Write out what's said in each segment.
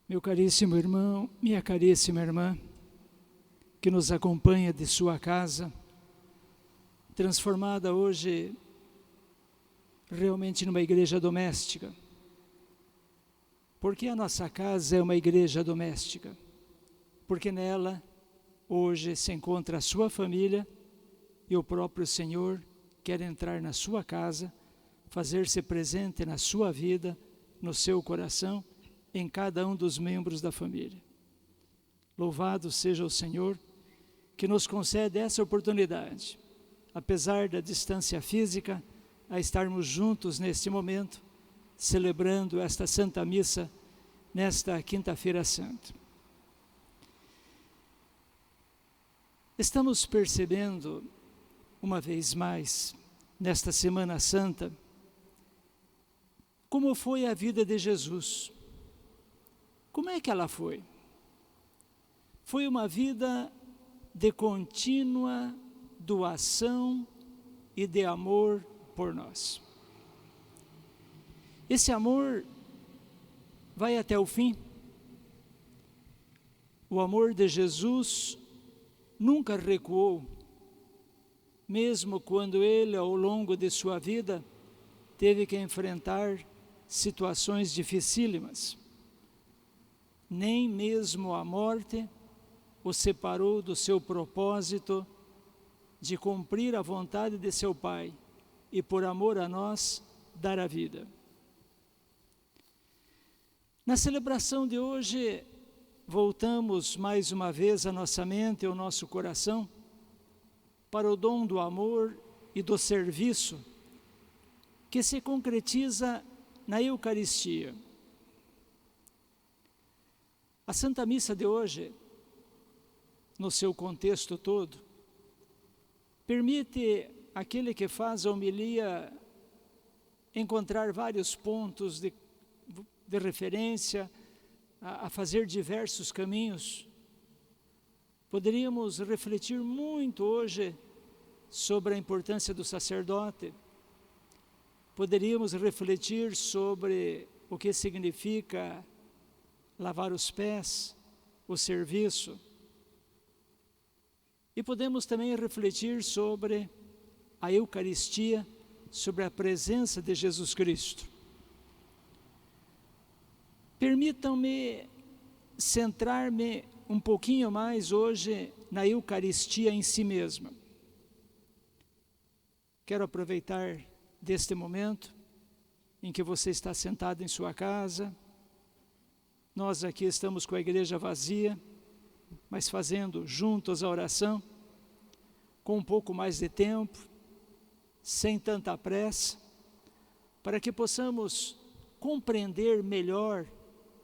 Meu caríssimo irmão, minha caríssima irmã, que nos acompanha de sua casa, transformada hoje realmente numa igreja doméstica. Porque a nossa casa é uma igreja doméstica? Porque nela hoje se encontra a sua família e o próprio Senhor quer entrar na sua casa, fazer-se presente na sua vida, no seu coração, em cada um dos membros da família. Louvado seja o Senhor que nos concede essa oportunidade, apesar da distância física, a estarmos juntos neste momento, celebrando esta Santa Missa, nesta Quinta-feira Santa. Estamos percebendo, uma vez mais, nesta Semana Santa, como foi a vida de Jesus. Como é que ela foi? Foi uma vida de contínua doação e de amor por nós. Esse amor vai até o fim. O amor de Jesus nunca recuou, mesmo quando ele, ao longo de sua vida, teve que enfrentar situações dificílimas. Nem mesmo a morte o separou do seu propósito de cumprir a vontade de seu Pai e, por amor a nós, dar a vida. Na celebração de hoje, voltamos mais uma vez a nossa mente e o nosso coração para o dom do amor e do serviço que se concretiza na Eucaristia. A Santa Missa de hoje, no seu contexto todo, permite aquele que faz a homilia encontrar vários pontos de referência, a fazer diversos caminhos. Poderíamos refletir muito hoje sobre a importância do sacerdote, poderíamos refletir sobre o que significa lavar os pés, o serviço, e podemos também refletir sobre a Eucaristia, sobre a presença de Jesus Cristo. Permitam-me centrar-me um pouquinho mais hoje na Eucaristia em si mesma. Quero aproveitar deste momento em que você está sentado em sua casa. Nós aqui estamos com a igreja vazia, mas fazendo juntos a oração, com um pouco mais de tempo, sem tanta pressa, para que possamos compreender melhor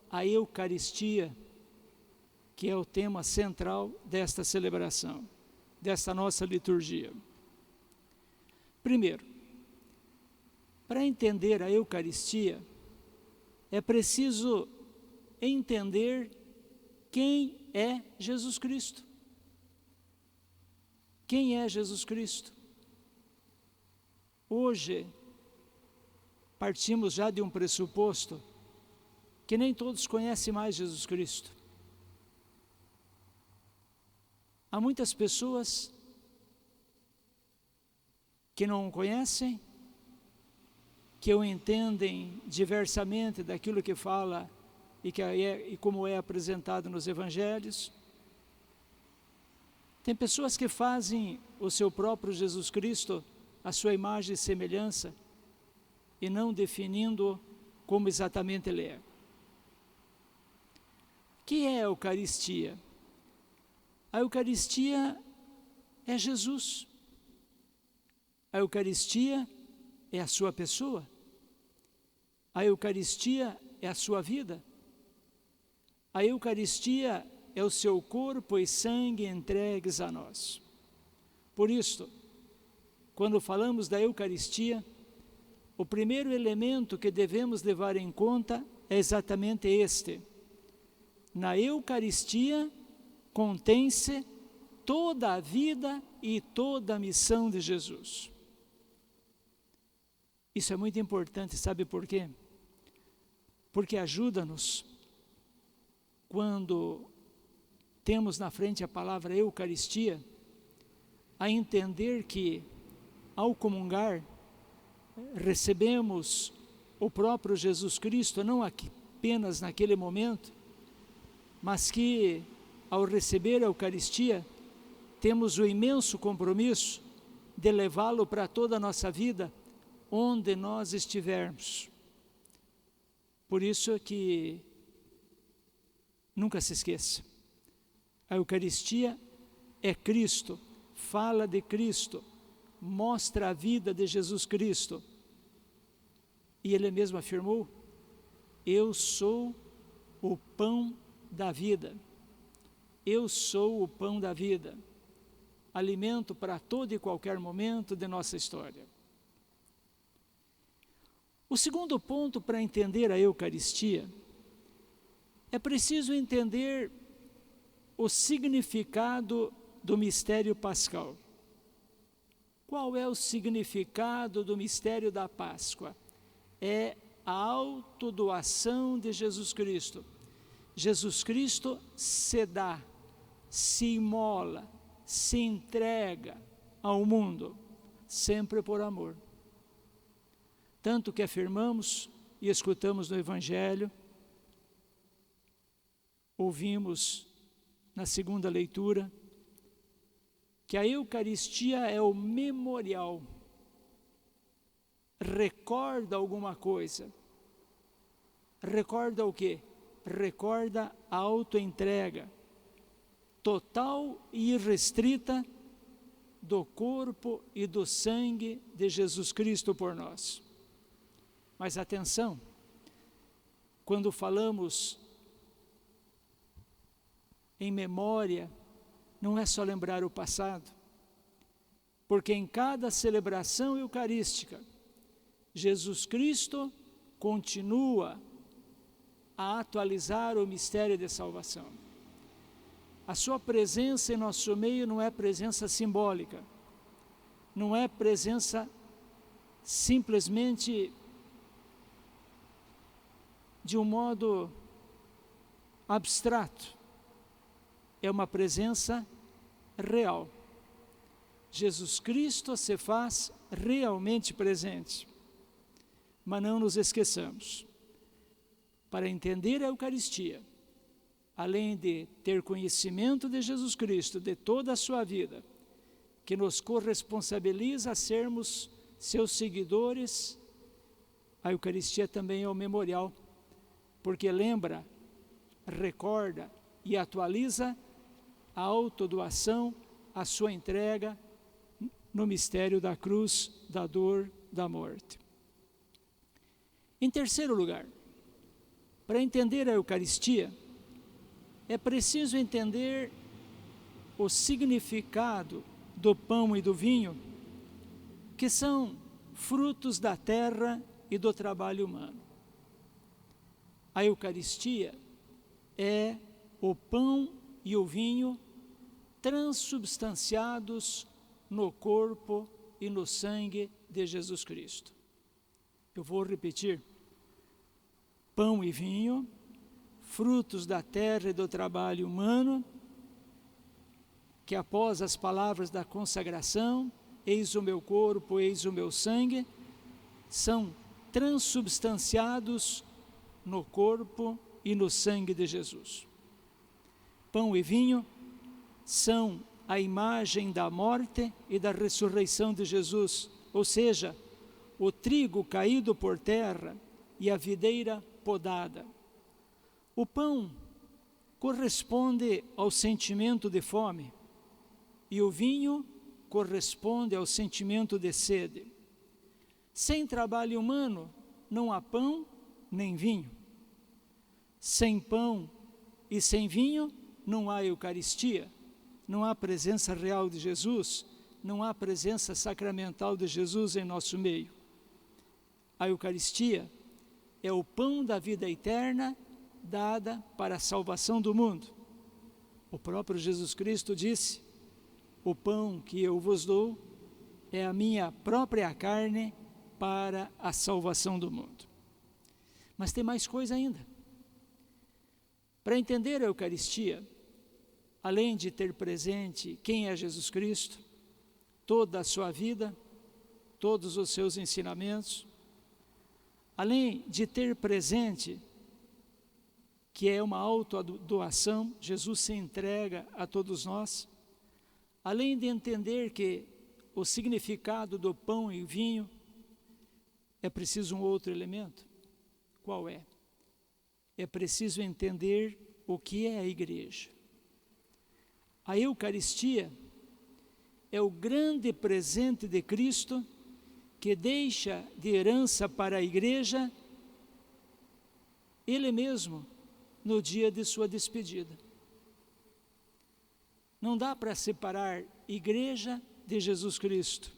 a Eucaristia, que é o tema central desta celebração, desta nossa liturgia. Primeiro, para entender a Eucaristia, é preciso entender quem é Jesus Cristo. Quem é Jesus Cristo? Hoje, partimos já de um pressuposto que nem todos conhecem mais Jesus Cristo. Há muitas pessoas que não o conhecem, que o entendem diversamente daquilo que fala e como é apresentado nos evangelhos. Tem pessoas que fazem o seu próprio Jesus Cristo a sua imagem e semelhança e não definindo como exatamente ele é. O que é a Eucaristia? A Eucaristia é Jesus. A Eucaristia é a sua pessoa. A Eucaristia é a sua vida. A Eucaristia é o seu corpo e sangue entregues a nós. Por isso, quando falamos da Eucaristia, o primeiro elemento que devemos levar em conta é exatamente este. Na Eucaristia contém-se toda a vida e toda a missão de Jesus. Isso é muito importante, sabe por quê? Porque ajuda-nos quando temos na frente a palavra Eucaristia, a entender que, ao comungar, recebemos o próprio Jesus Cristo, não apenas naquele momento, mas que, ao receber a Eucaristia, temos o imenso compromisso de levá-lo para toda a nossa vida, onde nós estivermos. Por isso é que nunca se esqueça, a Eucaristia é Cristo, fala de Cristo, mostra a vida de Jesus Cristo. E Ele mesmo afirmou: eu sou o pão da vida. Eu sou o pão da vida. Alimento para todo e qualquer momento de nossa história. O segundo ponto para entender a Eucaristia, é preciso entender o significado do mistério pascal. Qual é o significado do mistério da Páscoa? É a autodoação de Jesus Cristo. Jesus Cristo se dá, se imola, se entrega ao mundo, sempre por amor. Tanto que afirmamos e escutamos no Evangelho, ouvimos na segunda leitura, que a Eucaristia é o memorial. Recorda alguma coisa. Recorda o quê? Recorda a autoentrega total e irrestrita do corpo e do sangue de Jesus Cristo por nós. Mas atenção, quando falamos em memória, não é só lembrar o passado, porque em cada celebração eucarística, Jesus Cristo continua a atualizar o mistério de salvação. A sua presença em nosso meio não é presença simbólica, não é presença simplesmente de um modo abstrato, é uma presença real. Jesus Cristo se faz realmente presente. Mas não nos esqueçamos, para entender a Eucaristia, além de ter conhecimento de Jesus Cristo, de toda a sua vida, que nos corresponsabiliza a sermos seus seguidores, a Eucaristia também é o memorial, porque lembra, recorda e atualiza a autodoação, a sua entrega no mistério da cruz, da dor, da morte. Em terceiro lugar, para entender a Eucaristia, é preciso entender o significado do pão e do vinho, que são frutos da terra e do trabalho humano. A Eucaristia é o pão e o vinho transubstanciados no corpo e no sangue de Jesus Cristo. Eu vou repetir: pão e vinho, frutos da terra e do trabalho humano, que após as palavras da consagração, eis o meu corpo, eis o meu sangue, são transubstanciados no corpo e no sangue de Jesus. Pão e vinho são a imagem da morte e da ressurreição de Jesus, ou seja, o trigo caído por terra e a videira podada. O pão corresponde ao sentimento de fome e o vinho corresponde ao sentimento de sede. Sem trabalho humano não há pão nem vinho. Sem pão e sem vinho não há Eucaristia, não há presença real de Jesus, não há presença sacramental de Jesus em nosso meio. A Eucaristia é o pão da vida eterna dada para a salvação do mundo. O próprio Jesus Cristo disse: o pão que eu vos dou é a minha própria carne para a salvação do mundo. Mas tem mais coisa ainda. Para entender a Eucaristia, além de ter presente quem é Jesus Cristo, toda a sua vida, todos os seus ensinamentos, além de ter presente que é uma autodoação, Jesus se entrega a todos nós, além de entender que o significado do pão e vinho, é preciso um outro elemento. Qual é? É preciso entender o que é a igreja. A Eucaristia é o grande presente de Cristo que deixa de herança para a igreja Ele mesmo no dia de sua despedida. Não dá para separar igreja de Jesus Cristo.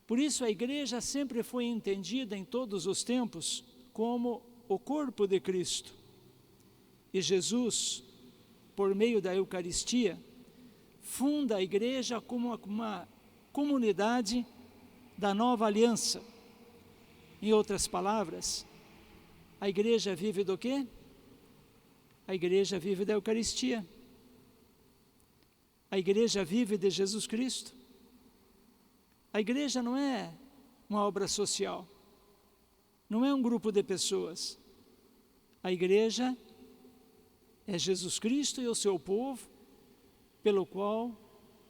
Por isso a igreja sempre foi entendida em todos os tempos como o corpo de Cristo. E Jesus, por meio da Eucaristia, funda a igreja como uma comunidade da nova aliança. Em outras palavras, a igreja vive do quê? A igreja vive da Eucaristia. A igreja vive de Jesus Cristo. A igreja não é uma obra social, não é um grupo de pessoas. A igreja é Jesus Cristo e o seu povo, pelo qual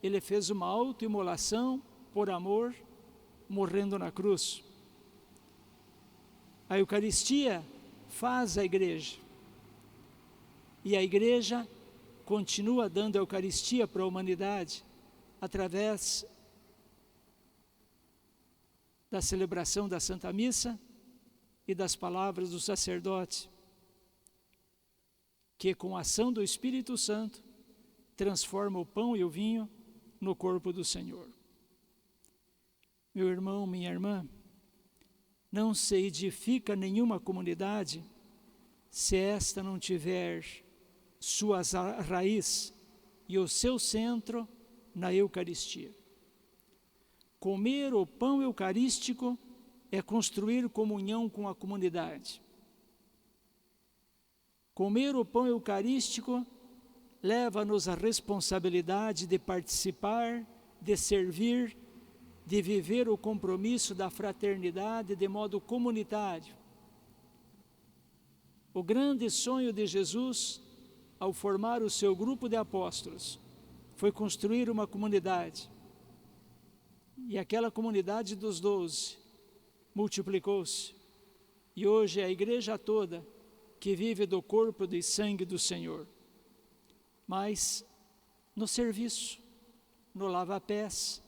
Ele fez uma autoimolação por amor, morrendo na cruz. A Eucaristia faz a igreja, e a igreja continua dando a Eucaristia para a humanidade através da celebração da Santa Missa e das palavras do sacerdote, que com a ação do Espírito Santo transforma o pão e o vinho no corpo do Senhor. Meu irmão, minha irmã, não se edifica nenhuma comunidade se esta não tiver sua raiz e o seu centro na Eucaristia. Comer o pão eucarístico é construir comunhão com a comunidade. Comer o pão eucarístico leva-nos à responsabilidade de participar, de servir, de viver o compromisso da fraternidade de modo comunitário. O grande sonho de Jesus, ao formar o seu grupo de apóstolos, foi construir uma comunidade. E aquela comunidade dos 12 multiplicou-se. E hoje é a igreja toda que vive do corpo e sangue do Senhor. Mas no serviço, no lava-pés,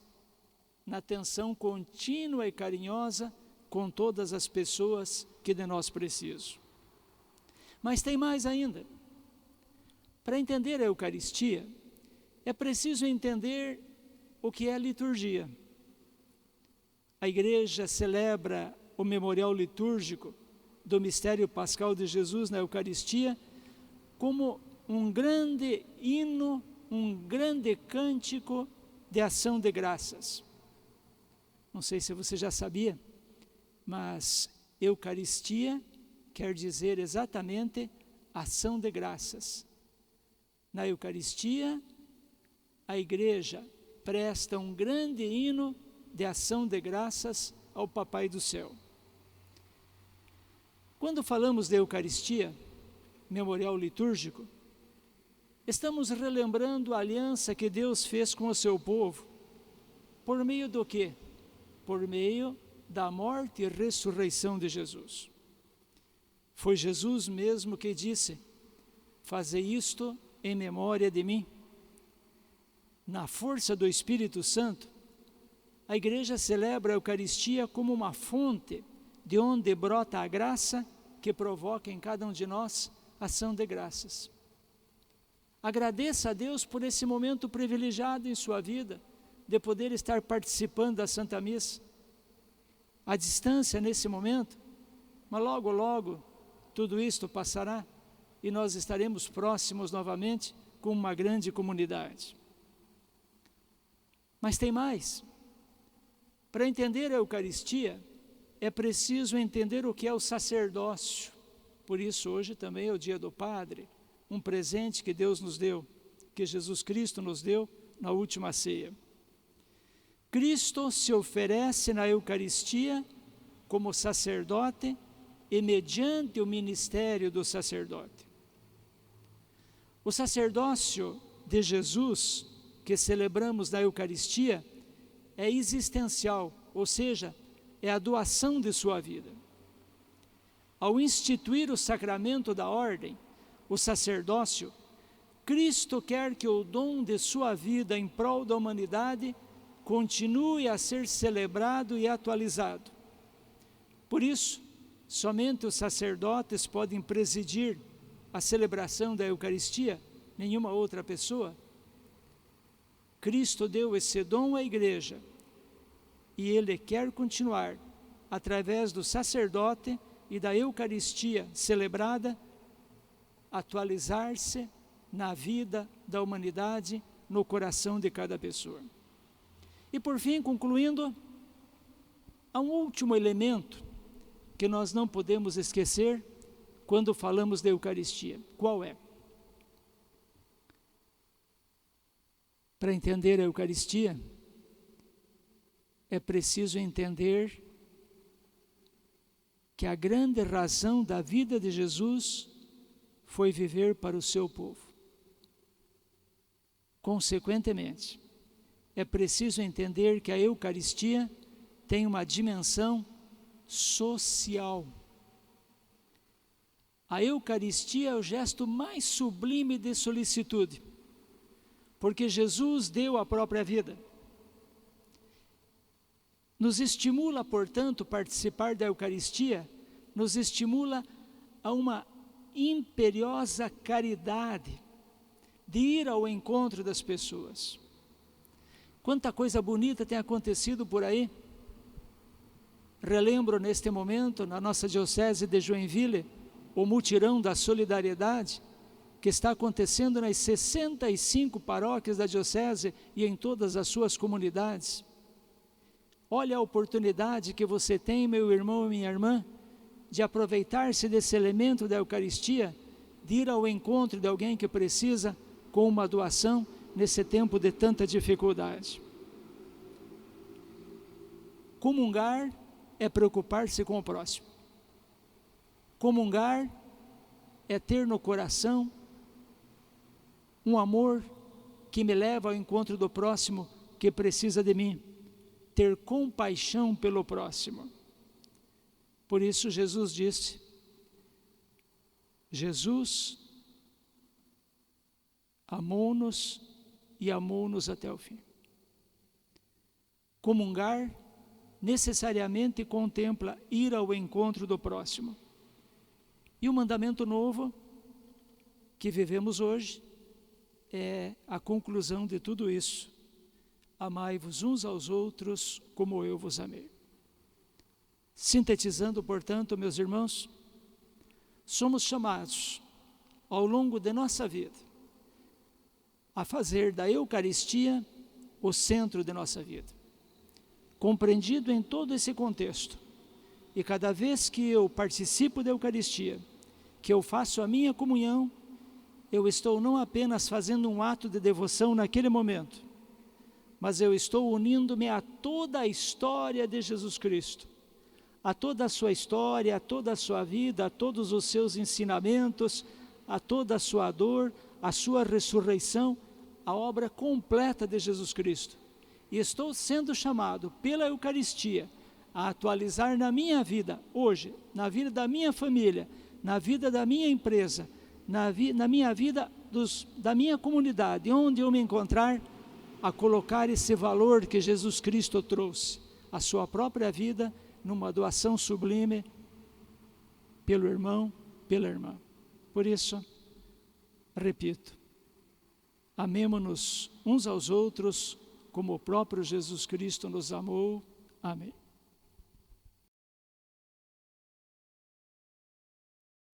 na atenção contínua e carinhosa com todas as pessoas que de nós precisam. Mas tem mais ainda. Para entender a Eucaristia, é preciso entender o que é a liturgia. A igreja celebra o memorial litúrgico do mistério pascal de Jesus na Eucaristia como um grande hino, um grande cântico de ação de graças. Não sei se você já sabia, mas Eucaristia quer dizer exatamente ação de graças. Na Eucaristia, a igreja presta um grande hino de ação de graças ao Papai do Céu. Quando falamos de Eucaristia, memorial litúrgico, estamos relembrando a aliança que Deus fez com o seu povo. Por meio do quê? Por meio da morte e ressurreição de Jesus. Foi Jesus mesmo que disse: "Fazei isto em memória de mim." Na força do Espírito Santo, a igreja celebra a Eucaristia como uma fonte de onde brota a graça que provoca em cada um de nós ação de graças. Agradeça a Deus por esse momento privilegiado em sua vida, de poder estar participando da Santa Missa. À distância nesse momento, mas logo, logo, tudo isto passará e nós estaremos próximos novamente com uma grande comunidade. Mas tem mais. Para entender a Eucaristia, é preciso entender o que é o sacerdócio. Por isso hoje também é o dia do Padre, um presente que Deus nos deu, que Jesus Cristo nos deu na última ceia. Cristo se oferece na Eucaristia como sacerdote e mediante o ministério do sacerdote. O sacerdócio de Jesus, que celebramos na Eucaristia, é existencial, ou seja, é a doação de sua vida. Ao instituir o sacramento da ordem, o sacerdócio, Cristo quer que o dom de sua vida em prol da humanidade continue a ser celebrado e atualizado. Por isso, somente os sacerdotes podem presidir a celebração da Eucaristia, nenhuma outra pessoa. Cristo deu esse dom à igreja e Ele quer continuar, através do sacerdote e da Eucaristia celebrada, atualizar-se na vida da humanidade, no coração de cada pessoa. E por fim, concluindo, há um último elemento que nós não podemos esquecer quando falamos da Eucaristia. Qual é? Para entender a Eucaristia, é preciso entender que a grande razão da vida de Jesus foi viver para o seu povo. Consequentemente, é preciso entender que a Eucaristia tem uma dimensão social. A Eucaristia é o gesto mais sublime de solicitude, porque Jesus deu a própria vida. Nos estimula, portanto, participar da Eucaristia, nos estimula a uma imperiosa caridade, de ir ao encontro das pessoas. Quanta coisa bonita tem acontecido por aí. Relembro neste momento, na nossa diocese de Joinville, o mutirão da solidariedade, que está acontecendo nas 65 paróquias da diocese e em todas as suas comunidades. Olha a oportunidade que você tem, meu irmão e minha irmã, de aproveitar-se desse elemento da Eucaristia, de ir ao encontro de alguém que precisa, com uma doação, nesse tempo de tanta dificuldade. Comungar é preocupar-se com o próximo. Comungar é ter no coração um amor que me leva ao encontro do próximo que precisa de mim. Ter compaixão pelo próximo. Por isso Jesus disse, Jesus amou-nos e amou-nos até o fim. Comungar necessariamente contempla ir ao encontro do próximo. E o mandamento novo que vivemos hoje é a conclusão de tudo isso. Amai-vos uns aos outros como eu vos amei. Sintetizando, portanto, meus irmãos, somos chamados ao longo de nossa vida a fazer da Eucaristia o centro de nossa vida. Compreendido em todo esse contexto, e cada vez que eu participo da Eucaristia, que eu faço a minha comunhão, eu estou não apenas fazendo um ato de devoção naquele momento, mas eu estou unindo-me a toda a história de Jesus Cristo, a toda a sua história, a toda a sua vida, a todos os seus ensinamentos, a toda a sua dor, a sua ressurreição, a obra completa de Jesus Cristo. E estou sendo chamado pela Eucaristia a atualizar na minha vida, hoje, na vida da minha família, na vida da minha empresa, na minha vida da minha comunidade, onde eu me encontrar, a colocar esse valor que Jesus Cristo trouxe, a sua própria vida, numa doação sublime pelo irmão, pela irmã. Por isso, repito, amemo-nos uns aos outros como o próprio Jesus Cristo nos amou. Amém.